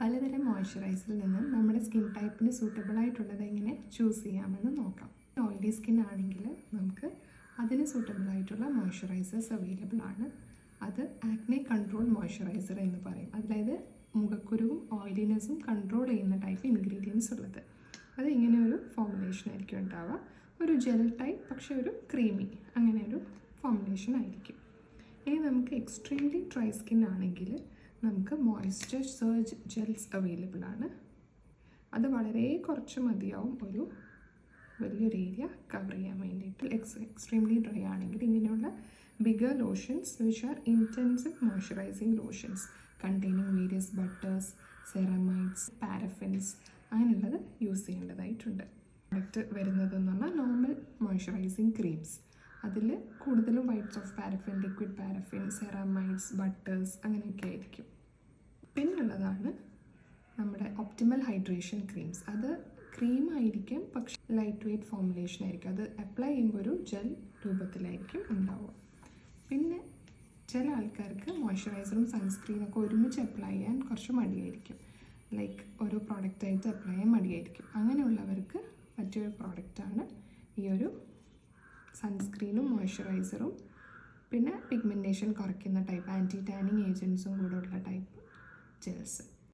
പലതരം മോയ്സ്ചറൈസറിൽ നിന്നും നമ്മുടെ സ്കിൻ ടൈപ്പിന് സൂട്ടബിൾ ആയിട്ടുള്ളത് എങ്ങനെ ചൂസ് ചെയ്യാമെന്ന് നോക്കാം. ഓയിലി സ്കിൻ ആണെങ്കിൽ നമുക്ക് അതിന് സൂട്ടബിൾ ആയിട്ടുള്ള മോയ്സ്ചറൈസേഴ്സ് അവൈലബിൾ ആണ്. അത് ആക്നെ കൺട്രോൾ മോയ്സ്ചറൈസർ എന്ന് പറയും. അതായത് മുഖക്കുരുവും ഓയിലിനെസ്സും കൺട്രോൾ ചെയ്യുന്ന ടൈപ്പ് ഇൻഗ്രീഡിയൻസ് ഉള്ളത്. അത് ഇങ്ങനെ ഒരു ഫോർമുലേഷൻ ആയിരിക്കും ഉണ്ടാവുക. ഒരു ജെൽ ടൈപ്പ്, പക്ഷേ ഒരു ക്രീമി അങ്ങനെ ഒരു ഫോർമുലേഷൻ ആയിരിക്കും. ഇനി നമുക്ക് എക്സ്ട്രീംലി ഡ്രൈ സ്കിൻ ആണെങ്കിൽ നമുക്ക് മോയ്സ്ചർ സർജ് ജെൽസ് അവൈലബിൾ ആണ്. അത് വളരെ കുറച്ച് മതിയാവും ഒരു വലിയൊരു ഏരിയ കവർ ചെയ്യാൻ വേണ്ടിയിട്ട്. എക്സ്ട്രീംലി ഡ്രൈ ആണെങ്കിൽ ഇങ്ങനെയുള്ള bigger lotions which are intensive moisturising lotions containing various butters, ceramides, paraffins അങ്ങനെയുള്ളത് യൂസ് ചെയ്യേണ്ടതായിട്ടുണ്ട്. പ്രൊഡക്റ്റ് വരുന്നതെന്ന് പറഞ്ഞാൽ നോർമൽ മോയ്സ്ചറൈസിങ് ക്രീംസ്. അതിൽ കൂടുതലും whites of paraffin, liquid paraffin, ceramides, butters അങ്ങനെയൊക്കെ ആയിരിക്കും. പിന്നുള്ളതാണ് നമ്മുടെ ഒപ്റ്റിമൽ ഹൈഡ്രേഷൻ ക്രീംസ്. അത് ക്രീം ആയിരിക്കും, പക്ഷേ ലൈറ്റ് വെയ്റ്റ് ഫോർമുലേഷൻ ആയിരിക്കും. അത് അപ്ലൈ ചെയ്യുമ്പോൾ ഒരു ജെൽ രൂപത്തിലായിരിക്കും ഉണ്ടാവുക. പിന്നെ ചില ആൾക്കാർക്ക് മോയ്സ്ചറൈസറും സൺസ്ക്രീനൊക്കെ ഒരുമിച്ച് അപ്ലൈ ചെയ്യാൻ കുറച്ച് മടിയായിരിക്കും. ലൈക്ക് ഓരോ പ്രോഡക്റ്റായിട്ട് അപ്ലൈ ചെയ്യാൻ മടിയായിരിക്കും. അങ്ങനെയുള്ളവർക്ക് പറ്റിയൊരു പ്രോഡക്റ്റാണ് ഈ ഒരു സൺസ്ക്രീനും മോയ്സ്ചറൈസറും പിന്നെ പിഗ്മെൻറ്റേഷൻ കുറയ്ക്കുന്ന ടൈപ്പ് ആൻറ്റി ടാനിങ് ഏജൻസും കൂടെ ഉള്ള ടൈപ്പ് ജെൽസ്.